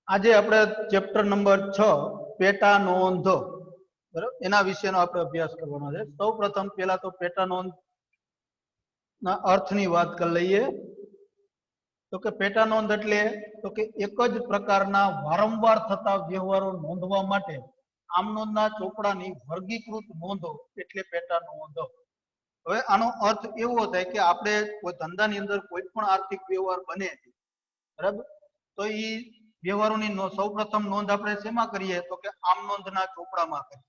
આજે આપણે chapter number 6 પેટા નોંધ બરાબર એના વિશેનો આપણે અભ્યાસ કરવાનો છે। સૌપ્રથમ પહેલા તો પેટા નોંધ ના અર્થની વાત કરી લઈએ। તો કે પેટા નોંધ એટલે તો કે એક જ પ્રકારના વારંવાર થતા વ્યવહારો નોંધવા માટે આમ નોંધના ચોપડાની વર્ગીકૃત નોંધો એટલે પેટા નોંધ। હવે આનો અર્થ એવો થાય કે આપણે કોઈ ધંધાની અંદર કોઈ પણ આર્થિક વ્યવહાર બને બરાબર, તો ઈ વ્યવહારોની સૌપ્રથમ નોંધ આપણે શેમાં કરીએ તો કે આમ નોંધના ચોપડામાં કરીએ।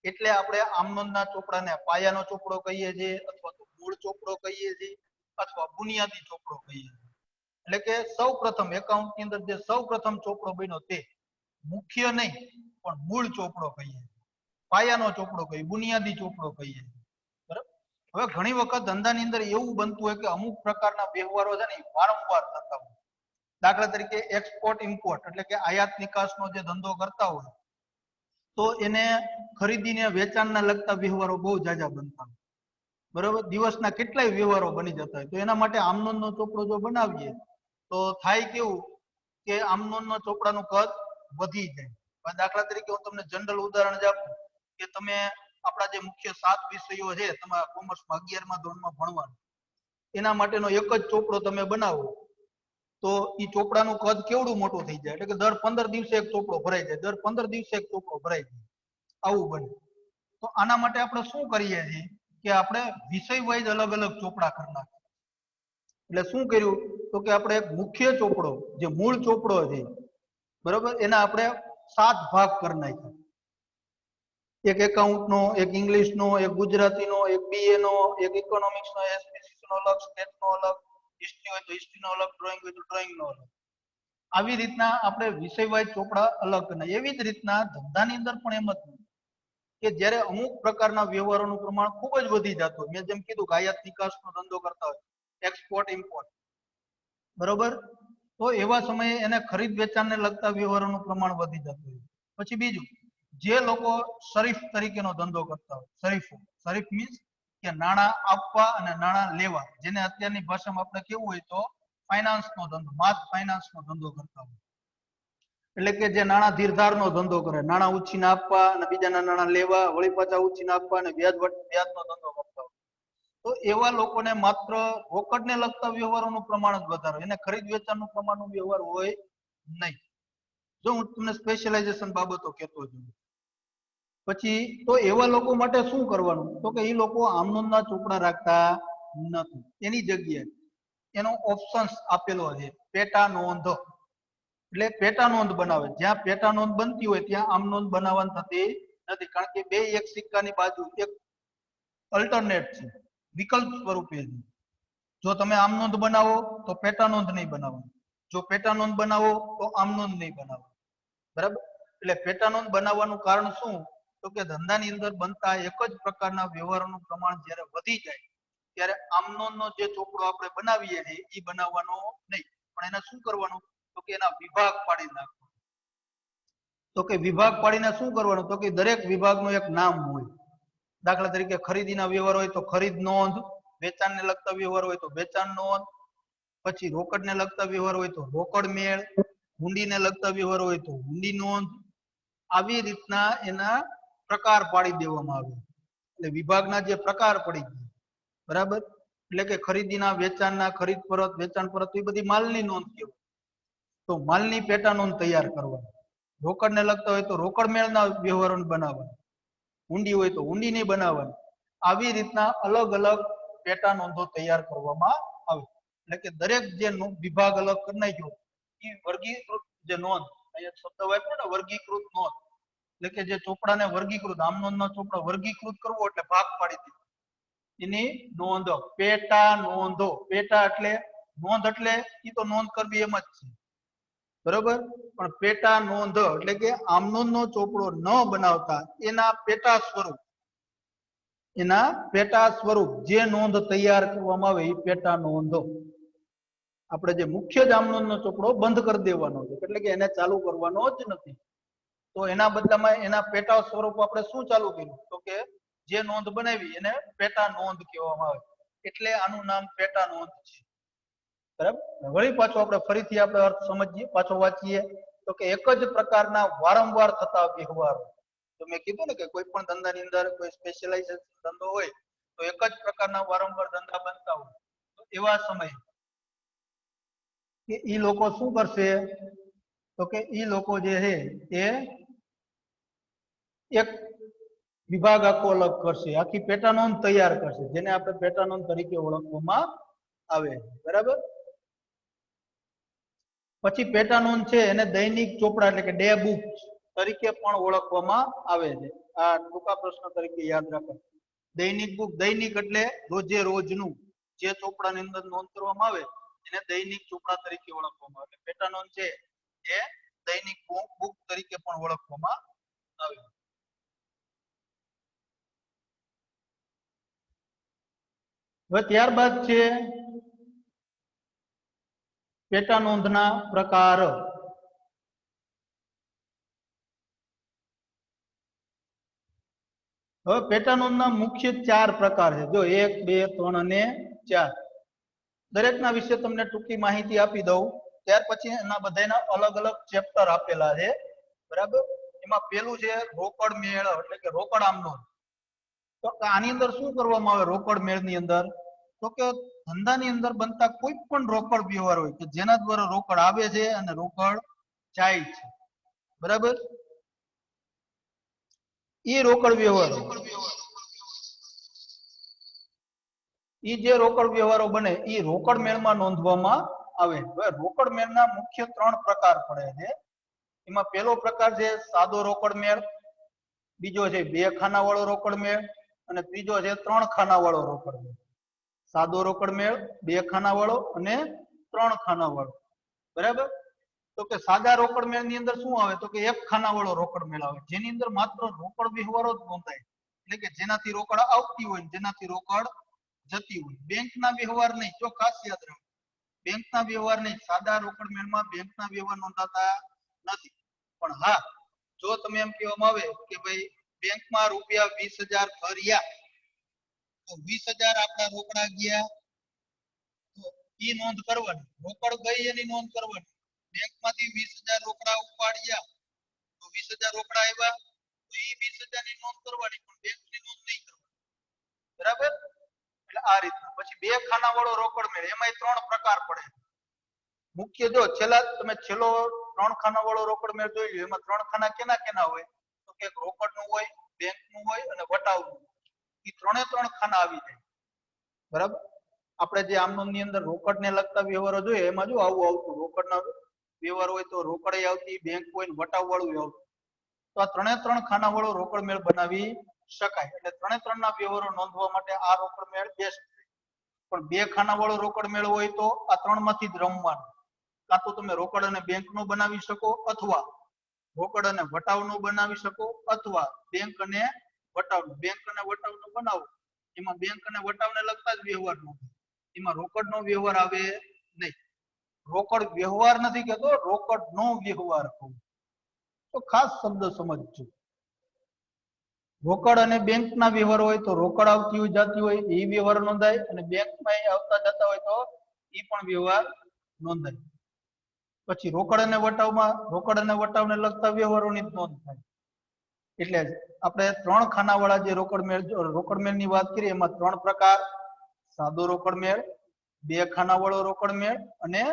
એટલે આપણે આમ નોંધના ચોપડાને પાયાનો ચોપડો કહીએ છીએ, અથવા તો મૂળ ચોપડો કહીએ છીએ, અથવા બુનિયાદી ચોપડો કહીએ છીએ। એટલે કે સૌપ્રથમ એકાઉન્ટ ની અંદર જે સૌપ્રથમ ચોપડો બન્યો તે મુખ્ય નહીં પણ મૂળ ચોપડો કહીએ, પાયાનો ચોપડો કહીએ, બુનિયાદી ચોપડો કહીએ, બરાબર। હવે ઘણી વખત ધંધાની અંદર એવું બનતું હોય કે અમુક પ્રકારના વ્યવહારો છે ને વારંવાર થતા હોય। દાખલા તરીકે એક્સપોર્ટ ઇમ્પોર્ટ એટલે કે આયાત નિકાસનો જે ધંધો કરતા હોય તો એને ખરીદીને વેચાણના લગતા વ્યવહારો બહુ જાજા બનતા હોય, બરાબર। દિવસના કેટલાય વ્યવહારો બની જતા હોય, તો એના માટે આમ નોંધનો ચોપડો જો બનાવીએ તો થાય કેવું કે આમ નોંધના ચોપડાનું કદ વધી જાય। દાખલા તરીકે હું તમને જનરલ ઉદાહરણ જ આપું કે તમે આપણા જે મુખ્ય 7 વિષયો છે તમારા કોમર્સમાં 11મા ધોરણમાં ભણવાનું, એના માટેનો એક જ ચોપડો તમે બનાવો તો ઈ ચોપડાનું કદ કેવડું મોટું થઈ જાય, એટલે કે દર 15 દિવસે એક ચોપડો ભરાઈ જાય, દર 15 દિવસે એક ચોપડો ભરાઈ જાય, આવું બને। તો આના માટે આપણે શું કરીએ છીએ કે આપણે વિષય વાઇઝ અલગ અલગ ચોપડા કરી નાખીએ। એટલે શું કર્યું તો કે આપણે એક મુખ્ય ચોપડો જે મૂળ ચોપડો છે બરાબર, એના આપણે 7 ભાગ કરી નાખ્યા। એક એકાઉન્ટનો, એક ઇંગ્લિશનો, એક ગુજરાતીનો, એક બીએ નો, એક ઇકોનોમિક્સનો, એસપીસી નો અલગ, સ્ટેટનો અલગ, હિસ્ટ્રી હોય તો હિસ્ટ્રીનો અલગ, ડ્રોઈંગ હોય તો ડ્રોઈંગનો અલગ, આવી રીતના આપણે વિષય વાઇઝ ચોપડા અલગ કરી। એવી જ રીતના ધંધાની અંદર પણ એમ જ કે જ્યારે અમુક પ્રકારના વ્યવહારોનું પ્રમાણ ખૂબ જ વધી જતું હોય, મેં જેમ કીધું કે આયાત નિકાસનો ધંધો કરતા હોય, એક્સપોર્ટ ઇમ્પોર્ટ, બરોબર, તો એવા સમયે એને ખરીદ વેચાણને લગતા વ્યવહારોનું પ્રમાણ વધી જતું હોય। પછી બીજું, જે લોકો શરીફ તરીકેનો ધંધો કરતા હોય, શરીફ મીન્સ કે નાણાં આપવા અને નાણાં લેવા, જેને અત્યારની ભાષામાં આપણે કેવું હોય તો ફાઇનાન્સનો ધંધો, માસ ફાઇનાન્સનો ધંધો કરતા હોય, એટલે કે જે નાણાં ધીરધારનો ધંધો કરે, નાણાં ઉછીને આપવા અને બીજાના નાણાં લેવા, વળી પાછા ઉછીને આપવા અને વ્યાજનો ધંધો કરતા હોય, તો એવા લોકોને માત્ર રોકડને લગતા વ્યવહારોનું પ્રમાણ જ વધારે, એને ખરીદ વેચાણનું પ્રમાણનો વ્યવહાર હોય નહીં। જો હું તમને સ્પેશિયલાઇઝેશન બાબતો કહેતો છું। પછી તો એવા લોકો માટે શું કરવાનું તો કે એ લોકો આમ નોંધના ચોપડા રાખતા નથી, એની જગ્યાએ એનો ઓપ્શન્સ આપેલો છે પેટા નોંધ, એટલે પેટા નોંધ બનાવે। જ્યાં પેટા નોંધ બનતી હોય ત્યાં આમ નોંધ બનાવવાની થતી નથી, કારણ કે બે એક સિક્કાની બાજુ એક અલ્ટરનેટ છે, વિકલ્પ સ્વરૂપે છે। જો તમે આમ નોંધ બનાવો તો પેટા નોંધ નહીં બનાવો, જો પેટા નોંધ બનાવો તો આમ નોંધ નહીં બનાવો, બરાબર। એટલે પેટા નોંધ બનાવવાનું કારણ શું તો કે ધંધાની અંદર બનતા એક જ પ્રકારના વ્યવહારોનું પ્રમાણ જ્યારે વધી જાય ત્યારે આમ નોંધનો જે ચોપડો આપણે બનાવીએ છીએ એ બનાવવાનો નહીં, પણ એને શું કરવાનું તો કે એના વિભાગ પાડી નાખવાનો। તો કે વિભાગ પાડીને શું કરવાનું તો કે દરેક વિભાગનું એક નામ હોય। દાખલા તરીકે ખરીદીના વ્યવહાર હોય તો ખરીદ નોંધ, વેચાણને લગતા વ્યવહાર હોય તો વેચાણ નોંધ, પછી રોકડને લગતા વ્યવહાર હોય તો રોકડ મેળ, હુંડીને લગતા વ્યવહાર હોય તો હુંડી નોંધ, આવી રીતના એના પ્રકાર પાડી દેવામાં આવે। એટલે વિભાગના જે પ્રકાર પડી ગયા, બરાબર, એટલે કે ખરીદીના, વેચાણના, ખરીદ પરત, વેચાણ પરત, એ બધી માલની નોંધ કહેવાય, તો માલની પેટા નોંધ તૈયાર કરવાની। રોકડને લગતા હોય તો રોકડ મેળના વ્યવહારો બનાવવાના, હુંડી હોય તો હુંડીની બનાવવાની, આવી રીતના અલગ અલગ પેટા નોંધો તૈયાર કરવામાં આવે। એટલે કે દરેક જે વિભાગ અલગ કરી નાખ્યો એ વર્ગીકૃત જે નોંધ, અહીંયા શબ્દ વાપર્યો ને વર્ગીકૃત નોંધ, એટલે કે જે ચોપડાને વર્ગીકૃત, આમ નોંધનો ચોપડો વર્ગીકૃત કરવો એટલે ભાગ પાડી દીધો, એની નોંધ પેટા નોંધો। પેટા એટલે નોંધ, એટલે એ તો નોંધ કરવી એમ જ છે, બરોબર, પણ પેટા નોંધ એટલે કે આમ નોંધનો ચોપડો ન બનાવતા એના પેટા સ્વરૂપ જે નોંધ તૈયાર કરવામાં આવે એ પેટા નોંધો। આપણે જે મુખ્ય જ આમ નોંધનો ચોપડો બંધ કરી દેવાનો છે, એટલે કે એને ચાલુ કરવાનો જ નથી, તો એના બદલામાં એના પેટા સ્વરૂપ આપણે શું ચાલુ કર્યું તો કે જે નોંધ બનાવી એને પેટા નોંધ કહેવામાં આવે, એટલે આનું નામ પેટા નોંધ છે, બરાબર। વળી પાછો આપણે ફરીથી આપણે અર્થ સમજીએ, પાછો વાંચીએ તો કે એક જ પ્રકારના વારંવાર થતા વ્યવહારો. તો મેં કીધું ને કે કોઈ પણ ધંધાની અંદર કોઈ સ્પેશિયલાઇઝેશન ધંધો હોય તો એક જ પ્રકારના વારંવાર ધંધા બનતા હોય તો એવા સમયે કે ઈ લોકો શું કરશે તો કે ઈ લોકો જે છે એ એક વિભાગ આખો અલગ કરશે, આખી પેટા નોંધ તૈયાર કરશે, જેને આપણે પેટા નોંધ તરીકે ઓળખવામાં આવે, બરાબર. પછી પેટા નોંધ છે એને દૈનિક ચોપડા એટલે કે ડે બુક તરીકે પણ ઓળખવામાં આવે છે. આ ટૂંકા પ્રશ્ન તરીકે યાદ રાખો. દૈનિક બુક, દૈનિક એટલે રોજે રોજનું જે ચોપડાની અંદર નોંધ કરવામાં આવે એને દૈનિક ચોપડા તરીકે ઓળખવામાં આવે. પેટા નોંધ છે એ દૈનિક બુક તરીકે પણ ઓળખવામાં આવે. હવે ત્યારબાદ છે પેટા નોંધના પ્રકાર. હવે પેટા નોંધના મુખ્ય 4 પ્રકાર છે. જો 1, 2, 3 અને 4. દરેકના વિશે તમને ટૂંકી માહિતી આપી દઉં. ત્યાર પછી એના બધાના અલગ અલગ ચેપ્ટર આપેલા છે, બરાબર. એમાં પેલું છે રોકડ મેળ એટલે કે રોકડ આમ નોંધ. તો આની અંદર શું કરવામાં આવે રોકડ મેળની અંદર? તો કે ધંધાની અંદર બનતા કોઈ પણ રોકડ વ્યવહાર હોય કે જેના દ્વારા રોકડ આવે છે અને રોકડ જાય છે, બરાબર. એ રોકડ વ્યવહારો, એ જે રોકડ વ્યવહારો બને એ રોકડ મેળમાં નોંધવામાં આવે. હવે રોકડ મેળના મુખ્ય 3 પ્રકાર પડે છે. એમાં પહેલો પ્રકાર છે સાદો રોકડ મેળ, બીજો છે 2 ખાના વાળો રોકડ મેળ અને ત્રીજો છે 3 ખાના વાળો રોકડ મેળ. સાદો રોકડ મેળ, 2 ખાના વાળો અને 3 ખાના વાળો, બરાબર. તો કે સાદા રોકડ મેળની અંદર શું આવે તો કે 1 ખાના વાળો રોકડ મેળ આવે, જેની અંદર માત્ર રોકડ વ્યવહારો જ નોંધાય, એટલે કે જેનાથી રોકડ આવતી હોય જેનાથી રોકડ જતી હોય. બેંકના વ્યવહાર નહીં, જો ખાસ યાદ રાખો, બેંકના વ્યવહાર નહીં. સાદા રોકડ મેળમાં બેંકના વ્યવહાર નોંધાતા નથી. પણ હા, જો તમે એમ કહેવામાં આવે કે ભાઈ બેંકમાં રૂપિયા 20,000 ભર્યા તો 20,000 આપણા રોકડા ગયા તો ઈ નોંધ કરવાની, રોકડ ગઈ એની નોંધ કરવાની. બેંકમાંથી 20,000 રોકડા ઉપાડ્યા તો 20,000 રોકડા આવ્યા તો ઈ 20,000 ની નોંધ કરવાની, પણ બેંકની નોંધ નહીં કરવાની, બરાબર. એટલે આ રીતના. પછી 2 ખાના વાળો રોકડ મેળ, એમાંય 3 પ્રકાર પડે મુખ્ય. જો છેલ્લા તમે છેલ્લો 3 ખાના વાળો રોકડ મેળ જોઈ લો. એમાં 3 ખાના કેના કેના હોય તો કે રોકડનું હોય, બેંકનું હોય અને વટાવનું. એ 3 ખાના આવી જાય, બરાબર. આપણે જે આમનોંધની અંદર રોકડને લગતા વ્યવહારો જોઈએ એમાં જો આવું આવતું રોકડના વ્યવહાર હોય તો રોકડે આવતી, બેંક હોય ને વટાવ વાળું આવતું. તો આ 3 ખાના વાળો રોકડ મેળ બનાવી શકાય. એટલે 3 ના વ્યવહારો નોંધવા માટે આ રોકડ મેળ બેસ્ટ. પણ 2 ખાના વાળો રોકડ મેળ હોય તો આ 3 માંથી જ રમવાનું. કાં તો તમે રોકડ અને બેંક નો બનાવી શકો, અથવા રોકડ અને વટાવ નો બનાવી શકો, અથવા બેંક અને વટાવનું. બેંક અને વટાવનું બનાવો એમાં બેંક અને વટાવને લગતા જ વ્યવહાર નો, એમાં રોકડ નો વ્યવહાર આવે નહીં. રોકડ વ્યવહાર નથી કહેતો, રોકડ નો વ્યવહાર કહું. તો ખાસ શબ્દ સમજજો. રોકડ અને બેંકના વ્યવહાર હોય તો રોકડ આવતી હોય જતી હોય એ વ્યવહાર નોંધાય, અને બેંકમાં આવતા જતા હોય તો એ પણ વ્યવહાર નોંધાય. પછી રોકડ અને વટાવમાં રોકડ અને વટાવને લગતા વ્યવહારોની નોંધ થાય. એટલે આપણે 3 ખાના વાળા જે રોકડ મેળની વાત કરીએ એમાં 3 પ્રકાર: સાદો રોકડ મેળ, 2 ખાના વાળો રોકડ મેળ અને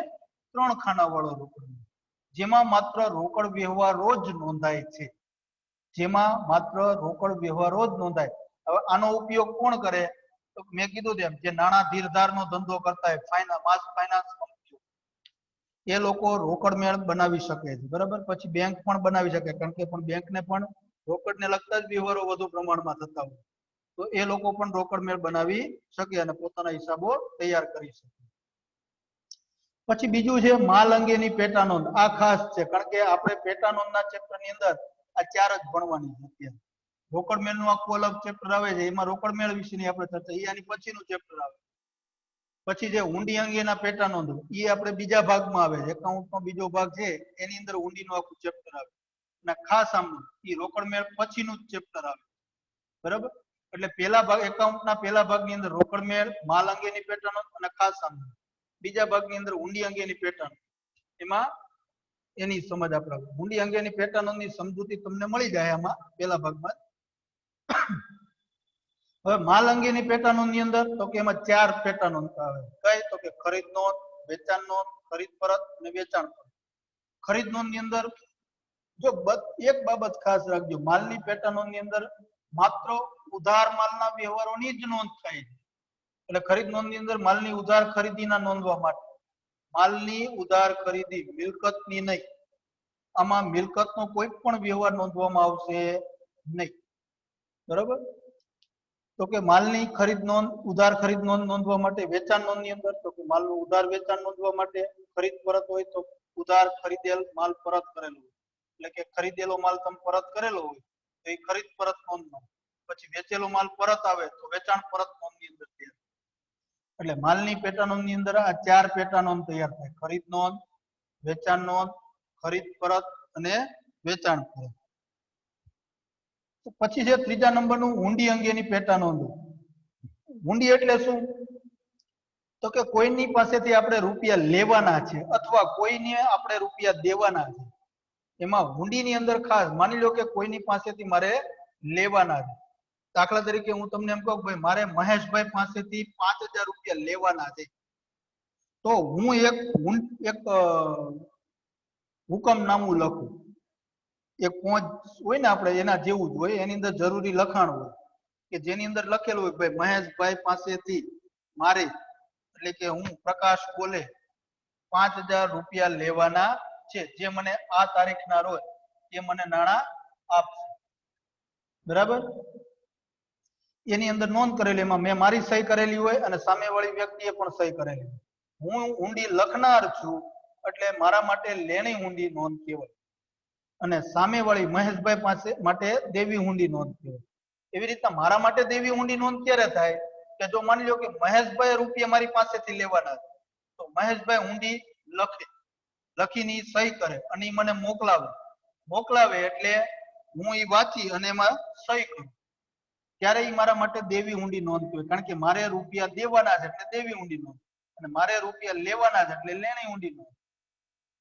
3 ખાના વાળો રોકડ મેળ, જેમાં માત્ર રોકડ વ્યવહારો જ નોંધાય છે. જેમાં માત્ર રોકડ વ્યવહારો જ નોંધાય. હવે આનો ઉપયોગ કોણ કરે તો મેં કીધું તેમ જે નાણાં ધીરધારનો ધંધો કરતા હોય, માસ ફાઇનાન્સ કંપનીઓ, એ લોકો રોકડ મેળ બનાવી શકે છે, બરાબર. પછી બેંક પણ બનાવી શકે, કારણ કે પણ બેંકને પણ રોકડને લગતા જ વ્યવહારો વધુ પ્રમાણમાં થતા હોય, તો એ લોકો પણ રોકડ મેળ બનાવી શકે અને પોતાના હિસાબો તૈયાર કરી શકે. પછી બીજું છે માલ અંગેની પેટા નોંધ. આ ખાસ છે, કારણ કે આપણે પેટા નોંધના ચેપ્ટરની અંદર આ 4 જ ભણવાની છે. રોકડ મેળનું આખું અલગ ચેપ્ટર આવે છે, એમાં રોકડ મેળ વિશેની આપણે ચર્ચા, એ આની પછીનું ચેપ્ટર આવે. પછી જે હુંડી અંગેના પેટા નોંધ, એ આપણે બીજા ભાગમાં આવે છે, એકાઉન્ટનો બીજો ભાગ છે એની અંદર હુંડીનું આખું ચેપ્ટર આવે. અને ખાસ આમ એ રોકડ મેળ પછીનું જ ચેપ્ટર આવે, બરાબર. એટલે પહેલા ભાગ એકાઉન્ટના પહેલા ભાગની અંદર રોકડ મેળ, માલ અંગેની પેટા નોંધ અને ખાસ આમ બીજા ભાગની અંદર હુંડી અંગેની પેટા નોંધ. એમાં એની સમજ આપણે હુંડી અંગેની પેટા નોંધની સમજૂતી તમને મળી જાય આમાં પેલા ભાગમાં. હવે માલ અંગેની પેટા નોંધની અંદર તો કે એમાં 4 પેટા નોંધ આવે. કઈ તો કે ખરીદ નોંધ, વેચાણ નોંધ, ખરીદ પરત અને વેચાણ પરત. ખરીદ નોંધની અંદર જો એક બાબત ખાસ રાખજો, માલની પેટા નોંધની અંદર માત્ર ઉધાર માલના વ્યવહારોની જ નોંધ થાય છે. એટલે ખરીદ નોંધની અંદર માલની ઉધાર ખરીદીના નોંધવા માટે, માલની ઉધાર ખરીદી મિલકતની નહીં, આમાં મિલકતનો કોઈ પણ વ્યવહાર નોંધવામાં આવશે નહીં. બરાબર. તો કે માલની ખરીદ નોંધ, ઉધાર ખરીદ નોંધ નોંધવા માટે વેચાણ નોંધની અંદર તો કે માલનું ઉધાર વેચાણ નોંધવા માટે, ખરીદ પરત હોય તો ઉધાર ખરીદેલ માલ પરત કરેલો હોય, એટલે કે ખરીદેલો માલ તમે પરત કરેલો હોય તો એ ખરીદ પરત નોંધ નો. પછી વેચેલો માલ પરત આવે તો વેચાણ પરત નોંધની અંદર તૈયાર. એટલે માલની પેટા નોંધની અંદર આ 4 પેટા નોંધ તૈયાર થાય: ખરીદ નોંધ, વેચાણ નોંધ, ખરીદ પરત અને વેચાણ પરત. પછી છે ત્રીજા નંબરનું હુંડી અંગેની પેટા નોંધ. હુંડી એટલે શું? તો કે કોઈની પાસેથી આપણે રૂપિયા લેવાના છે અથવા કોઈને આપણે રૂપિયા દેવાના છે. એમાં હુંડીની અંદર ખાસ માની લો કે કોઈની પાસેથી મારે લેવાના છે. દાખલા તરીકે હું તમને એમ કહું ભાઈ મારે મહેશભાઈ પાસેથી 5000 રૂપિયા લેવાના છે, તો હું એક હુકમનામું લખું. એક પહોંચ હોય ને આપણે એના જેવું જ હોય, એની અંદર જરૂરી લખાણ હોય કે જેની અંદર લખેલું હોય ભાઈ મહેશભાઈ પાસેથી મારે, એટલે કે હું પ્રકાશ બોલે 5000 રૂપિયા લેવાના છે, જે મને આ તારીખના રોજ એ મને નાણાં આપશે. બરાબર. એની અંદર નોંધ કરેલી, એમાં મેં મારી સહી કરેલી હોય અને સામેવાળી વ્યક્તિએ પણ સહી કરેલી. હું હુંડી લખનાર છું એટલે મારા માટે લેણી હુંડી નોંધ કહેવાય અને સામેવાળી મહેશભાઈ પાસે માટે દેવી હુંડી નોંધ કહેવાય. એવી રીતના મારા માટે દેવી હુંડી નોંધ ક્યારે થાય કે જો માની લો કે મહેશભાઈ રૂપિયા મારી પાસેથી લેવાના છે, તો મહેશભાઈ હુંડી લખીને સહી કરે અને મને મોકલાવે એટલે હું એ વાંચી અને એમાં સહી કરું, ત્યારે એ મારા માટે દેવી હુંડી નોંધ કહેવાય. કારણ કે મારે રૂપિયા દેવાના છે એટલે દેવી હુંડી નોંધ, અને મારે રૂપિયા લેવાના છે એટલે લેણી હુંડી નોંધ.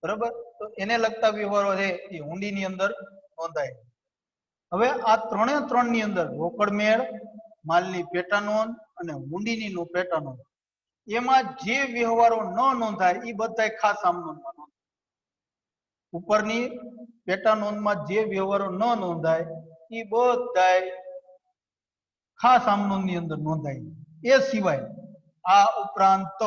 બરાબર. તો એને લગતા વ્યવહારો છે એ હુંડીની અંદર નોંધાય. હવે આ ત્રણ ની અંદર રોકડ મેળ, માલની પેટા નોંધ અને હુંડીની પેટા નોંધ, એમાં જે વ્યવહારો ન નોંધાય એ બધા ખાસ આમ નોંધમાં નોંધાય. ઉપરની પેટા નોંધમાં જે વ્યવહારો ન નોંધાય એ બધા ખાસ આમ નોંધની અંદર નોંધાય. એ સિવાય આ ઉપરાંત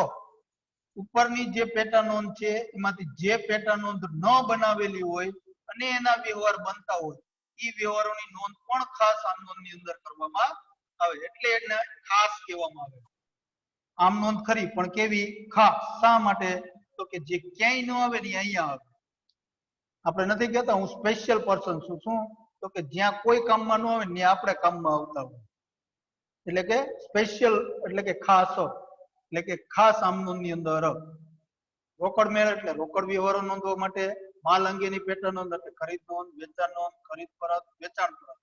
ઉપરની જે પેટા નોંધ છે એમાંથી જે પેટા નોંધ ન બનાવેલી હોય અને એના વ્યવહાર બનતા હોય એ વ્યવહારોની નોંધ પણ ખાસ આમ નોંધની અંદર કરવામાં આવે, એટલે એને ખાસ કહેવામાં આવે. આમ નોંધ ખરી પણ કેવી? ખાસ. શા માટે? તો કે જે ક્યાંય ન આવે ને અહીંયા આવે. આપણે નથી કહેતા હું સ્પેશિયલ પર્સન છું. શું? તો કે જ્યાં કોઈ કામમાં ન આવે ને ત્યાં આપણે કામમાં આવતા હોય, એટલે કે સ્પેશિયલ, એટલે કે ખાસ, એટલે કે ખાસ આમ નોંધની અંદર. રોકડ મેળ એટલે રોકડ વ્યવહારો નોંધવા માટે, માલ અંગેની પેટા નોંધ એટલે ખરીદ નોંધ, વેચાણ નોંધ, ખરીદ પરત, વેચાણ પરત.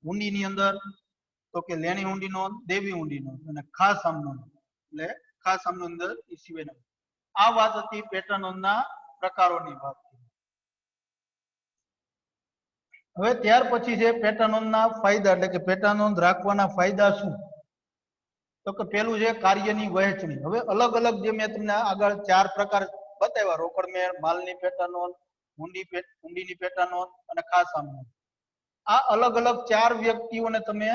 હુંડીની અંદર તો કે લેણી હુંડી નોંધ, દેવી હુંડી નોંધ અને ખાસ આમ નોંધ, એટલે ખાસ આમ નોંધ એ સિવાયના. આ વાત હતી પેટા નોંધના પ્રકારોની વાત. હવે ત્યાર પછી છે પેટા નોંધના ફાયદા, એટલે કે પેટા નોંધ રાખવાના ફાયદા શું? તો કે પેલું છે કાર્યની વહેંચણી. હવે અલગ અલગ જે મેં તમને આગળ 4 પ્રકાર બતાવ્યા, રોકડ મેળ, માલની પેટા નોંધ, હુંડીની પેટા નોંધ અને ખાસ આમ નોંધ, આ અલગ અલગ 4 વ્યક્તિઓને તમે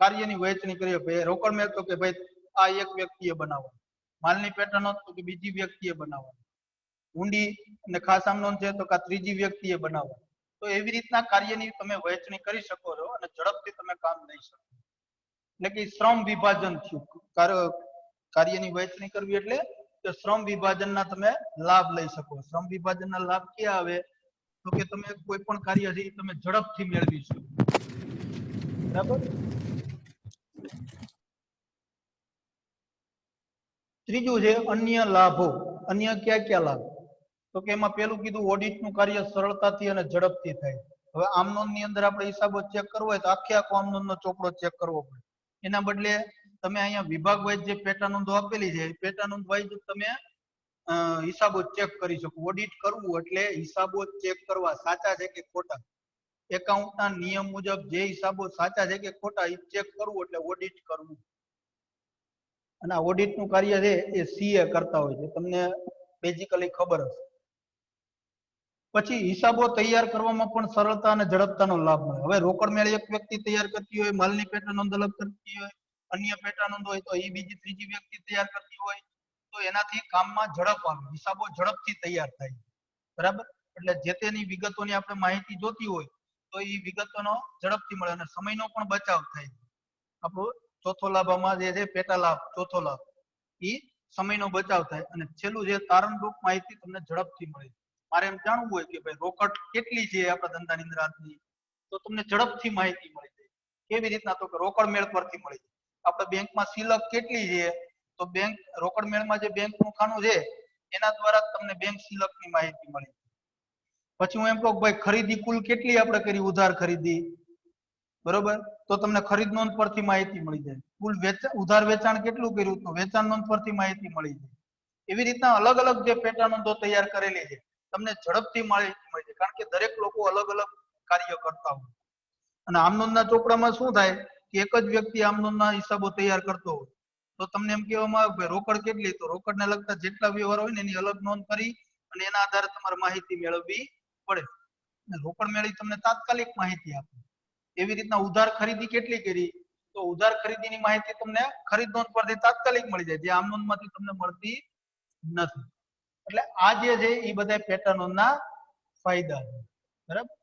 કાર્યની વહેંચણી કરી. ભાઈ રોકડ મેળ તો કે ભાઈ આ એક વ્યક્તિએ બનાવવાનું, માલની પેટા નોંધ તો કે બીજી વ્યક્તિએ બનાવવાનું, હુંડી અને ખાસ આમ નોંધ છે તો કે ત્રીજી વ્યક્તિએ બનાવવાનું. તો એવી રીતના કાર્યની તમે વહેંચણી કરી શકો છો અને ઝડપથી તમે કામ લઈ શકો. એટલે કે શ્રમ વિભાજન થયું. કાર્યની વહેંચણી કરવી એટલે કે શ્રમ વિભાજનના તમે લાભ લઈ શકો. શ્રમ વિભાજનના લાભ ક્યાં આવે? તો કે તમે કોઈ પણ કાર્ય છે એ તમે ઝડપથી મેળવી શકો. બરાબર. ત્રીજું છે અન્ય લાભો. અન્ય ક્યાં લાભ? તો કે એમાં પેલું કીધું ઓડિટનું કાર્ય સરળતાથી અને ઝડપથી થાય. હવે આમ નોંધની અંદર આપણે હિસાબો ચેક કરવો હોય તો આખો આમ નોંધનો ચોપડો ચેક કરવો પડે. એના બદલે તમે અહીંયા વિભાગ વાઇઝ જે પેટા નોંધો આપેલી છે પેટા નોંધ વાઇઝ તમે હિસાબો ચેક કરી શકું. ઓડિટ કરવું એટલે હિસાબો ચેક કરવા સાચા છે કે ખોટા. એકાઉન્ટના નિયમ મુજબ જે હિસાબો સાચા છે કે ખોટા એ ચેક કરવું એટલે ઓડિટ કરવું. અને આ ઓડિટ નું કાર્ય છે એ સીએ કરતા હોય છે, તમને બેઝિકલી ખબર હશે. પછી હિસાબો તૈયાર કરવામાં પણ સરળતા અને ઝડપતાનો લાભ મળે. હવે રોકડ મેળ એક વ્યક્તિ તૈયાર કરતી હોય, માલની પેટા નોંધ અલગ કરતી હોય, અન્ય પેટા નોંધ હોય તો એ બીજી ત્રીજી વ્યક્તિ તૈયાર કરતી હોય, તો એનાથી કામમાં ઝડપ આવે, હિસાબો ઝડપથી તૈયાર થાય. બરાબર? એટલે જે તેની વિગતોની આપણે માહિતી જોતી હોય તો એ વિગતોનો ઝડપથી મળે અને સમયનો પણ બચાવ થાય. આપણો ચોથો લાભ આમાં જે છે પેટા લાભ, ચોથો લાભ એ સમયનો બચાવ થાય. અને છેલ્લું જે તારણરૂપ માહિતી તમને ઝડપથી મળે. મારે એમ જાણવું હોય કે ભાઈ રોકડ કેટલી છે આપણા ધંધાની અંદર આજની, તો તમને ઝડપથી માહિતી મળી જાય. કેવી રીતના? તો કે રોકડ મેળ પરથી મળી જાય. આપણે બેંકમાં સિલક કેટલી છે તો બેંક રોકડ મેળમાં જે બેંકનું ખાનું છે એના દ્વારા તમને બેંક સિલકની માહિતી મળી. પછી હું એમ કહું ભાઈ ખરીદી કુલ કેટલી આપણે કરી ઉધાર ખરીદી, બરોબર, તો તમને ખરીદ નોંધ પરથી માહિતી મળી જાય. કુલ ઉધાર વેચાણ કેટલું કર્યું તો વેચાણ નોંધ પરથી માહિતી મળી જાય. એવી રીતના અલગ અલગ જે પેટા નોંધો તૈયાર કરેલી છે તમને ઝડપથી માહિતી મળી જાય, કારણ કે દરેક લોકો અલગ અલગ કાર્ય કરતા હોય. અને આમ નોંધના ચોપડામાં શું થાય કે એક જ વ્યક્તિ આમ નોંધના હિસાબો તૈયાર કરતો હોય તો તમને એમ કહેવામાં આવે કે રોકડ કેટલી, તો રોકડને લગતા જેટલા વ્યવહાર હોય ને એની અલગ નોંધ કરી અને એના આધારે તમારે માહિતી મેળવવી પડે. રોકડ મેળવી તમને તાત્કાલિક માહિતી આપે. એવી રીતના ઉધાર ખરીદી કેટલી કરી તો ઉધાર ખરીદીની માહિતી તમને ખરીદ નોંધ પરથી તાત્કાલિક મળી જાય, જે આમ નોંધમાંથી તમને મળતી નથી. એટલે આ જે છે એ બધા પેટા નોંધના ફાયદા છે. બરાબર?